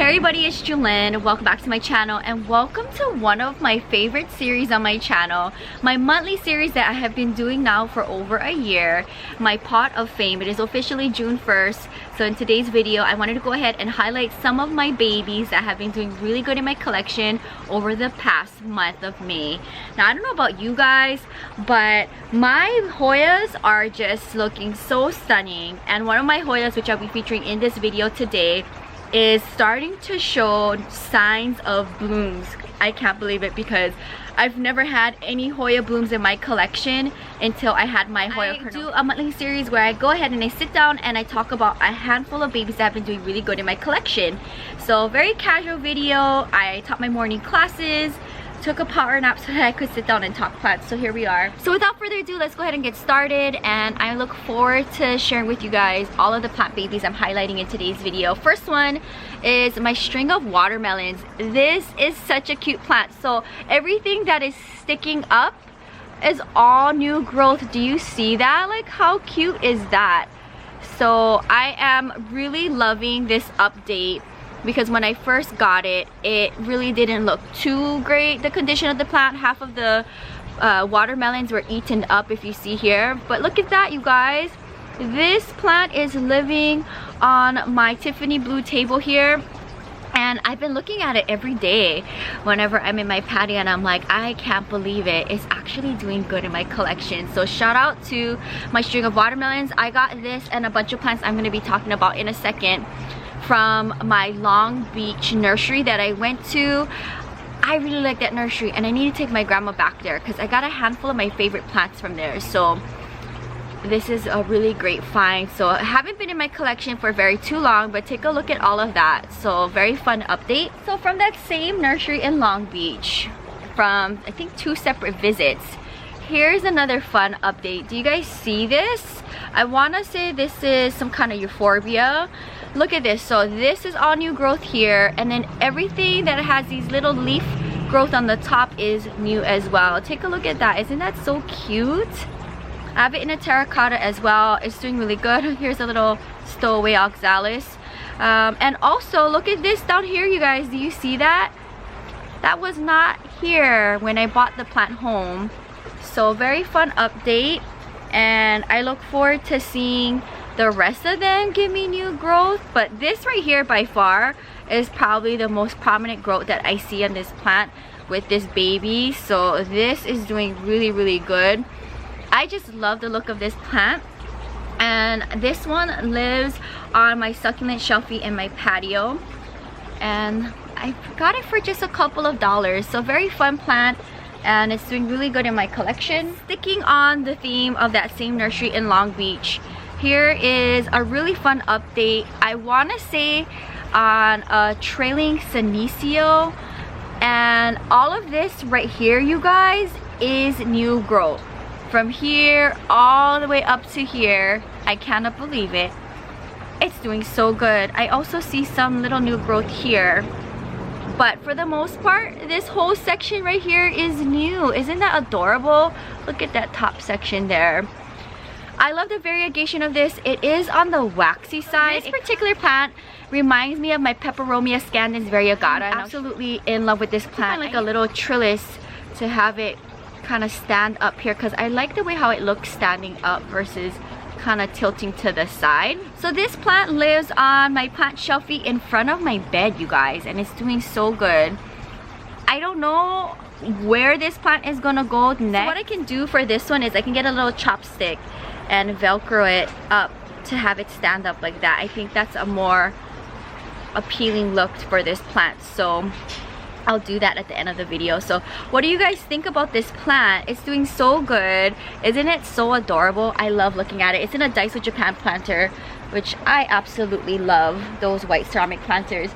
Hey everybody, it's Jewelyn. Welcome back to my channel and welcome to one of my favorite series on my channel. My monthly series that I have been doing now for over a year. My Pot of Fame. It is officially June 1st. So in today's video, I wanted to go ahead and highlight some of my babies that have been doing really good in my collection over the past month of May. Now I don't know about you guys, but my Hoyas are just looking so stunning. And one of my Hoyas, which I'll be featuring in this video today, is starting to show signs of blooms. I can't believe it because I've never had any Hoya blooms in my collection until I had my Hoya kernel. I do a monthly series where I go ahead and I sit down and I talk about a handful of babies that have been doing really good in my collection. So very casual video. I taught my morning classes, took a power nap so that I could sit down and talk plants. So here we are. So without further ado, let's go ahead and get started, and I look forward to sharing with you guys all of the plant babies I'm highlighting in today's video. First one is my string of watermelons. This is such a cute plant. So everything that is sticking up is all new growth. Do you see that? Like, how cute is that? So I am really loving this update, because when I first got it, it really didn't look too great, the condition of the plant. Half of the watermelons were eaten up, if you see here. But look at that, you guys. This plant is living on my Tiffany blue table here, and I've been looking at it every day whenever I'm in my patio, and I'm like, I can't believe it. It's actually doing good in my collection. So shout out to my string of watermelons. I got this and a bunch of plants I'm going to be talking about in a second from my Long Beach nursery that I went to. I really like that nursery and I need to take my grandma back there because I got a handful of my favorite plants from there. So this is a really great find. So I haven't been in my collection for very too long, but take a look at all of that. So very fun update. So from that same nursery in Long Beach, from I think 2 separate visits, here's another fun update. Do you guys see this? I want to say this is some kind of euphorbia. Look at this. So this is all new growth here, and then everything that has these little leaf growth on the top is new as well. Take a look at that. Isn't that so cute? I have it in a terracotta as well. It's doing really good. Here's a little stowaway oxalis. And also look at this down here, you guys. Do you see that? That was not here when I bought the plant home. So very fun update, and I look forward to seeing the rest of them give me new growth. But this right here by far is probably the most prominent growth that I see on this plant with this baby. So this is doing really good. I just love the look of this plant, and this one lives on my succulent shelfie in my patio, and I got it for just a couple of dollars. So very fun plant, and it's doing really good in my collection. Sticking on the theme of that same nursery in Long Beach, here is a really fun update. I want to say on a trailing senecio, and all of this right here, you guys, is new growth. From here all the way up to here, I cannot believe it. It's doing so good. I also see some little new growth here, but for the most part, this whole section right here is new. Isn't that adorable? Look at that top section there. I love the variegation of this. It is on the waxy side. This particular plant reminds me of my Peperomia scandens variegata. I'm absolutely in love with this plant. I like a little trellis to have it kind of stand up here, because I like the way how it looks standing up versus kind of tilting to the side. So this plant lives on my plant shelfie in front of my bed, you guys, and it's doing so good. I don't know where this plant is gonna go next. So what I can do for this one is I can get a little chopstick and velcro it up to have it stand up like that. I think that's a more appealing look for this plant. So I'll do that at the end of the video. So what do you guys think about this plant? It's doing so good. Isn't it so adorable? I love looking at it. It's in a Daiso Japan planter, which I absolutely love, those white ceramic planters.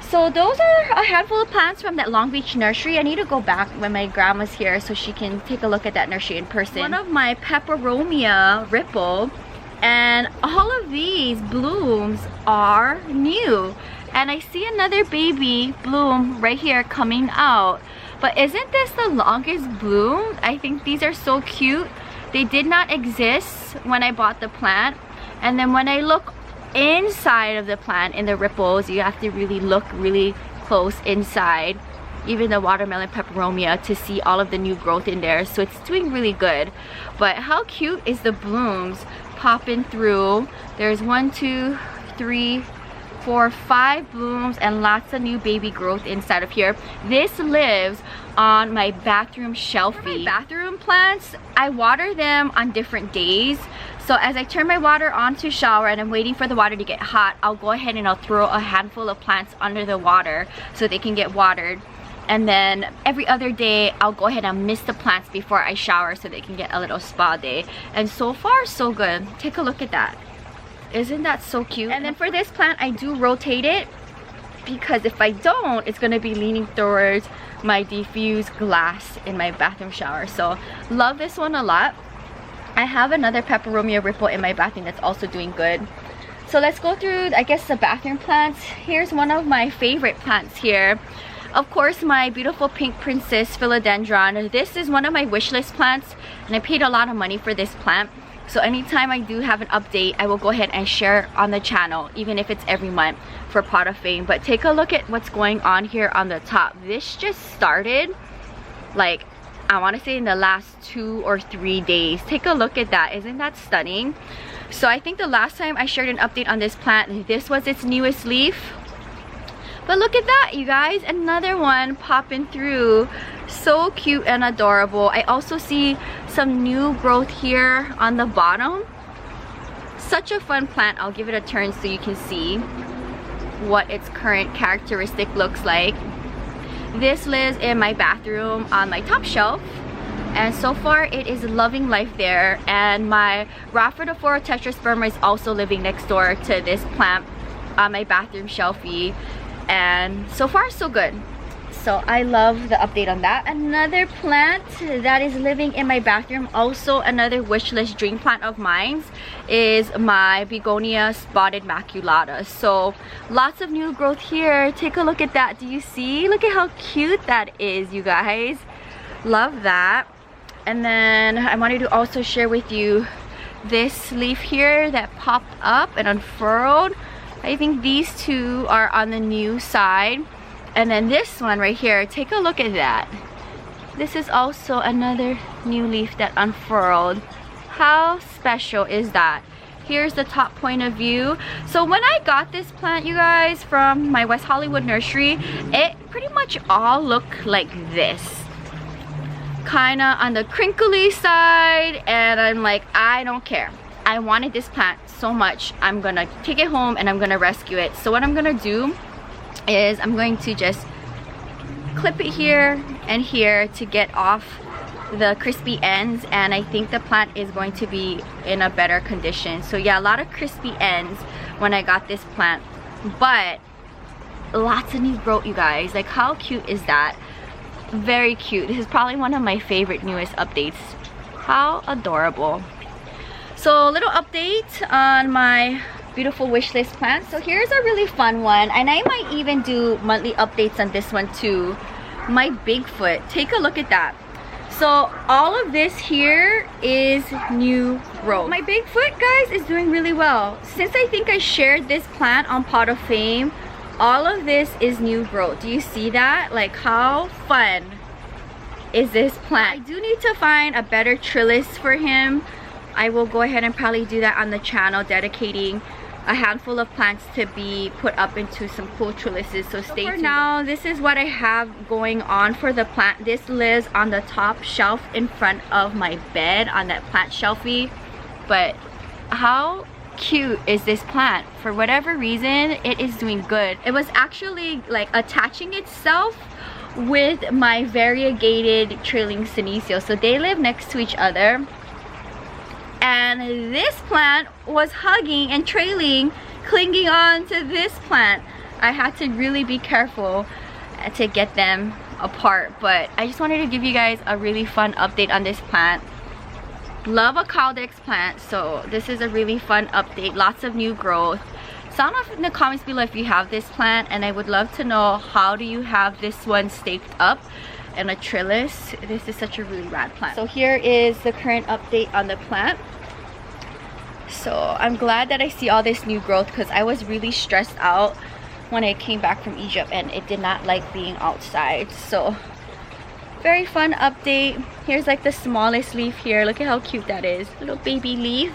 So those are a handful of plants from that Long Beach nursery. I need to go back when my grandma's here so she can take a look at that nursery in person. One of my Peperomia ripple, and all of these blooms are new. And I see another baby bloom right here coming out. But isn't this the longest bloom? I think these are so cute. They did not exist when I bought the plant. And then when I look inside of the plant, in the ripples, you have to really look really close inside, even the watermelon peperomia, to see all of the new growth in there. So it's doing really good. But how cute is the blooms popping through? There's 1, 2, 3, 4, 5 blooms and lots of new baby growth inside of here. This lives on my bathroom shelfie. For my bathroom plants, I water them on different days. So as I turn my water on to shower and I'm waiting for the water to get hot, I'll go ahead and I'll throw a handful of plants under the water so they can get watered. And then every other day, I'll go ahead and mist the plants before I shower so they can get a little spa day. And so far, so good. Take a look at that. Isn't that so cute? And then for this plant, I do rotate it, because if I don't, it's gonna be leaning towards my diffused glass in my bathroom shower. So love this one a lot. I have another peperomia ripple in my bathroom that's also doing good. So let's go through, I guess, the bathroom plants. Here's one of my favorite plants here. Of course, my beautiful pink princess philodendron. This is one of my wish list plants, and I paid a lot of money for this plant. So anytime I do have an update, I will go ahead and share on the channel, even if it's every month for Pot of Fame. But take a look at what's going on here on the top. This just started, like, I want to say in the last 2 or 3 days. Take a look at that. Isn't that stunning? So I think the last time I shared an update on this plant, this was its newest leaf. But look at that, you guys. Another one popping through. So cute and adorable. I also see some new growth here on the bottom. Such a fun plant. I'll give it a turn so you can see what its current characteristic looks like. This lives in my bathroom on my top shelf, and so far it is loving life there. And my Rhaphidophora tetrasperma is also living next door to this plant on my bathroom shelfie, and so far so good. So I love the update on that. Another plant that is living in my bathroom, also another wishlist dream plant of mine, is my Begonia spotted maculata. So lots of new growth here. Take a look at that. Do you see? Look at how cute that is, you guys. Love that. And then I wanted to also share with you this leaf here that popped up and unfurled. I think these two are on the new side. And then this one right here, take a look at that. This is also another new leaf that unfurled. How special is that? Here's the top point of view. So when I got this plant, you guys, from my West Hollywood nursery, it pretty much all looked like this. Kinda on the crinkly side, and I'm like, I don't care. I wanted this plant so much. I'm gonna take it home and I'm gonna rescue it. So what I'm gonna do is I'm going to just clip it here and here to get off the crispy ends, and I think the plant is going to be in a better condition. So yeah, a lot of crispy ends when I got this plant, but lots of new growth, you guys. Like, how cute is that? Very cute. This is probably one of my favorite newest updates. How adorable. So a little update on my beautiful wishlist plants. So here's a really fun one, and I might even do monthly updates on this one too. My Bigfoot. Take a look at that. So all of this here is new growth. My Bigfoot, guys, is doing really well. Since I think I shared this plant on Pot of Fame, all of this is new growth. Do you see that? Like, how fun is this plant? I do need to find a better trellis for him. I will go ahead and probably do that on the channel, dedicating a handful of plants to be put up into some cool trellises. So stay tuned. For now, this is what I have going on for the plant. This lives on the top shelf in front of my bed on that plant shelfie. But how cute is this plant? For whatever reason, it is doing good. It was actually like attaching itself with my variegated trailing senecio. So they live next to each other. And this plant was hugging and trailing, clinging on to this plant. I had to really be careful to get them apart, but I just wanted to give you guys a really fun update on this plant. Love a Caldex plant, so this is a really fun update. Lots of new growth. Sound off in the comments below if you have this plant, and I would love to know, how do you have this one staked up in a trellis? This is such a really rad plant. So here is the current update on the plant. So I'm glad that I see all this new growth because I was really stressed out when I came back from Egypt and it did not like being outside. So very fun update. Here's like the smallest leaf here. Look at how cute that is. Little baby leaf.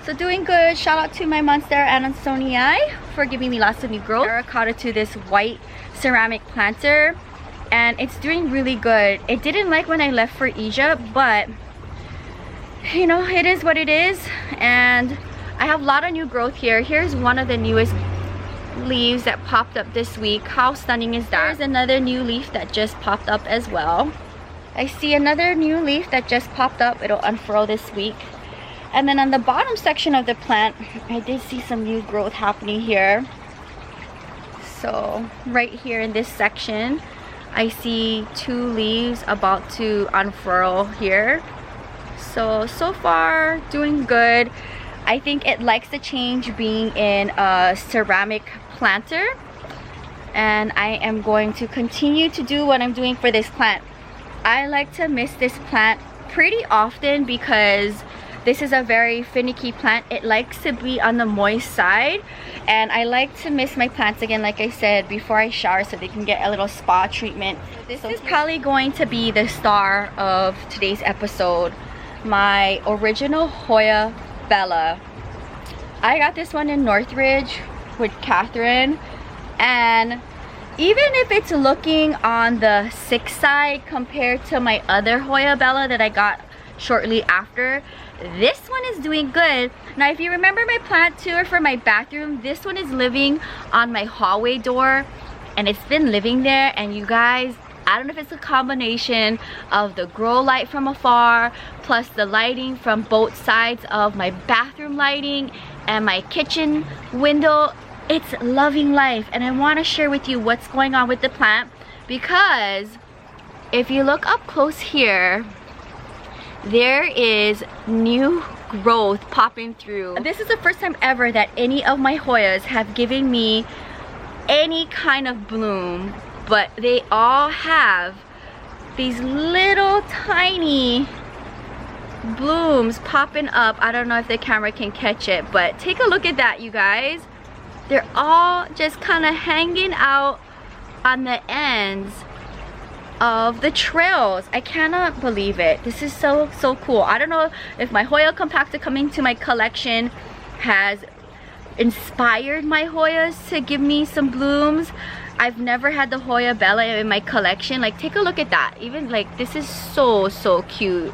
So doing good. Shout out to my monster adansonii for giving me lots of new growth. I caught it to this white ceramic planter and it's doing really good. It didn't like when I left for Egypt, but you know, it is what it is. And I have a lot of new growth here. Here's one of the newest leaves that popped up this week. How stunning is that? There's another new leaf that just popped up as well. I see another new leaf that just popped up. It'll unfurl this week. And then on the bottom section of the plant, I did see some new growth happening here. So right here in this section, I see 2 leaves about to unfurl here. So far doing good. I think it likes the change being in a ceramic planter, and I am going to continue to do what I'm doing for this plant. I like to mist this plant pretty often because this is a very finicky plant. It likes to be on the moist side, and I like to mist my plants again, like I said, before I shower so they can get a little spa treatment. This is probably going to be the star of today's episode. My original Hoya Bella. I got this one in Northridge with Catherine, and even if it's looking on the sick side compared to my other Hoya Bella that I got shortly after, this one is doing good. Now if you remember my plant tour for my bathroom, this one is living on my hallway door, and it's been living there. And you guys, I don't know if it's a combination of the grow light from afar plus the lighting from both sides of my bathroom lighting and my kitchen window. It's loving life, and I want to share with you what's going on with the plant, because if you look up close here, there is new growth popping through. This is the first time ever that any of my Hoyas have given me any kind of bloom, but they all have these little tiny blooms popping up. I don't know if the camera can catch it, but take a look at that, you guys. They're all just kind of hanging out on the ends of the trails. I cannot believe it. This is so cool. I don't know if my Hoya compacta coming to my collection has inspired my Hoyas to give me some blooms. I've never had the Hoya Bella in my collection. Like, take a look at that. Even like, this is so cute.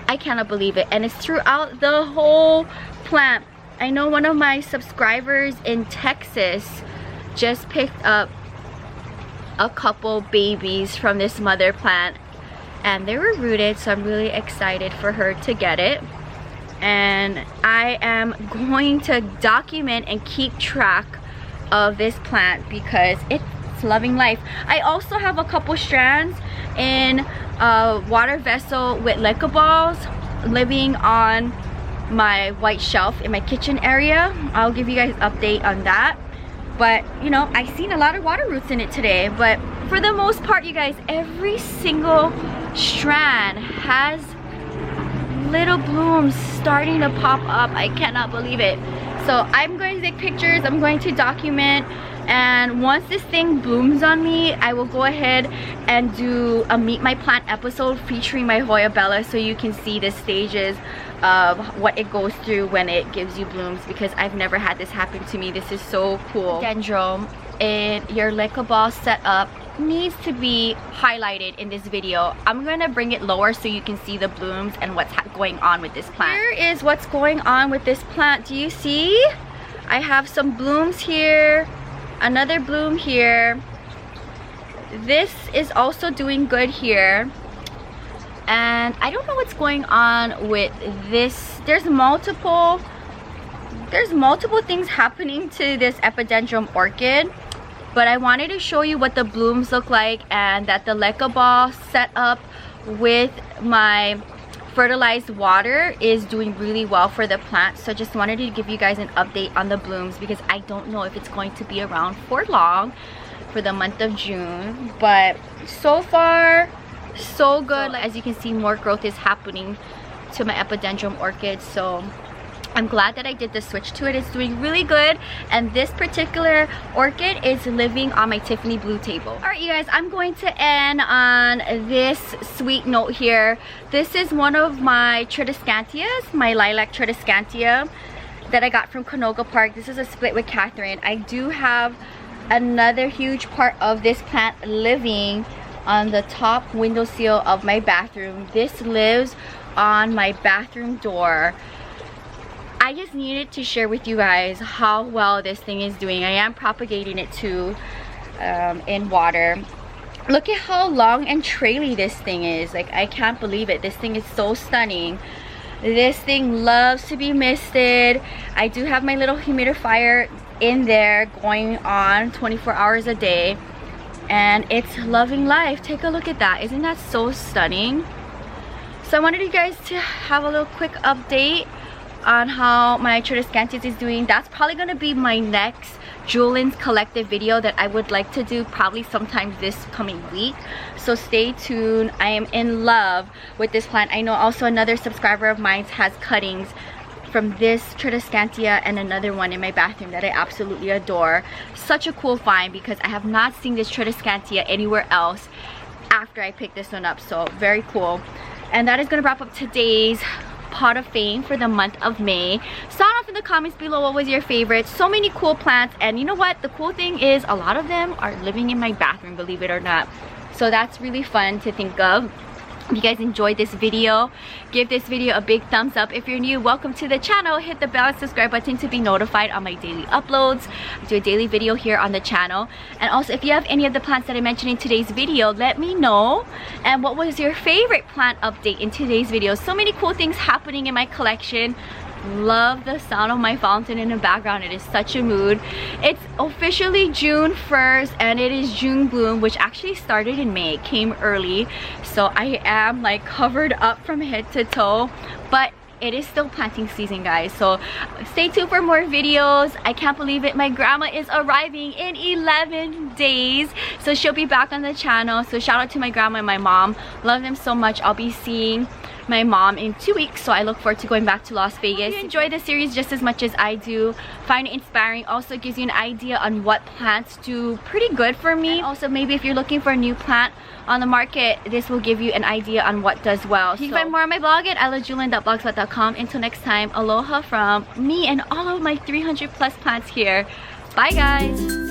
I cannot believe it, and it's throughout the whole plant. I know one of my subscribers in Texas just picked up a couple babies from this mother plant, and they were rooted, so I'm really excited for her to get it. And I am going to document and keep track of this plant because it's loving life. I also have a couple strands in a water vessel with leca balls living on my white shelf in my kitchen area. I'll give you guys an update on that. But you know, I've seen a lot of water roots in it today, but for the most part, you guys, every single strand has little blooms starting to pop up. I cannot believe it. So I'm going to take pictures, I'm going to document, and once this thing blooms on me, I will go ahead and do a meet my plant episode featuring my Hoya Bella, so you can see the stages of what it goes through when it gives you blooms, because I've never had this happen to me. This is so cool. Dendron in your leca ball setup needs to be highlighted in this video. I'm gonna bring it lower so you can see the blooms and what's going on with this plant. Here is what's going on with this plant. Do you see? I have some blooms here, another bloom here. This is also doing good here, and I don't know what's going on with this. There's multiple things happening to this Epidendrum orchid, but I wanted to show you what the blooms look like, and that the leca ball set up with my fertilized water is doing really well for the plant. So just wanted to give you guys an update on the blooms, because I don't know if it's going to be around for long for the month of June, but so far so good. As you can see, more growth is happening to my Epidendrum orchids. So I'm glad that I did the switch to it. It's doing really good, and this particular orchid is living on my Tiffany blue table. All right, you guys, I'm going to end on this sweet note here. This is one of my Tradescantias, my lilac Tradescantia that I got from Canoga Park. This is a split with Catherine. I do have another huge part of this plant living on the top windowsill of my bathroom. This lives on my bathroom door. I just needed to share with you guys how well this thing is doing. I am propagating it too in water. Look at how long and traily this thing is. Like, I can't believe it. This thing is so stunning. This thing loves to be misted. I do have my little humidifier in there going on 24 hours a day, and it's loving life. Take a look at that. Isn't that so stunning? So I wanted you guys to have a little quick update on how my Tradescantia is doing. That's probably going to be my next Jewelyn's collective video that I would like to do probably sometime this coming week. So stay tuned. I am in love with this plant. I know also another subscriber of mine has cuttings from this Tradescantia and another one in my bathroom that I absolutely adore. Such a cool find because I have not seen this Tradescantia anywhere else after I picked this one up. So very cool. And that is going to wrap up today's pot of fame for the month of May. Sound off in the comments below what was your favorite. So many cool plants, and you know what, the cool thing is a lot of them are living in my bathroom, believe it or not. So that's really fun to think of. If you guys enjoyed this video, give this video a big thumbs up. If you're new, welcome to the channel. Hit the bell and subscribe button to be notified on my daily uploads. I do a daily video here on the channel. And also, if you have any of the plants that I mentioned in today's video, let me know. And what was your favorite plant update in today's video? So many cool things happening in my collection. Love the sound of my fountain in the background. It is such a mood. It's officially June 1st and it is June bloom, which actually started in May. It came early, so I am like covered up from head to toe, but it is still planting season, guys. So stay tuned for more videos. I can't believe it, my grandma is arriving in 11 days, so she'll be back on the channel. So shout out to my grandma and my mom. Love them so much. I'll be seeing my mom in 2 weeks, so I look forward to going back to Las Vegas. If you enjoy the series just as much as I do, find it inspiring. Also gives you an idea on what plants do pretty good for me. And also, maybe if you're looking for a new plant on the market, this will give you an idea on what does well. You can find more on my blog at ilovejewelyn.blogspot.com. Until next time, aloha from me and all of my 300+ plants here. Bye guys.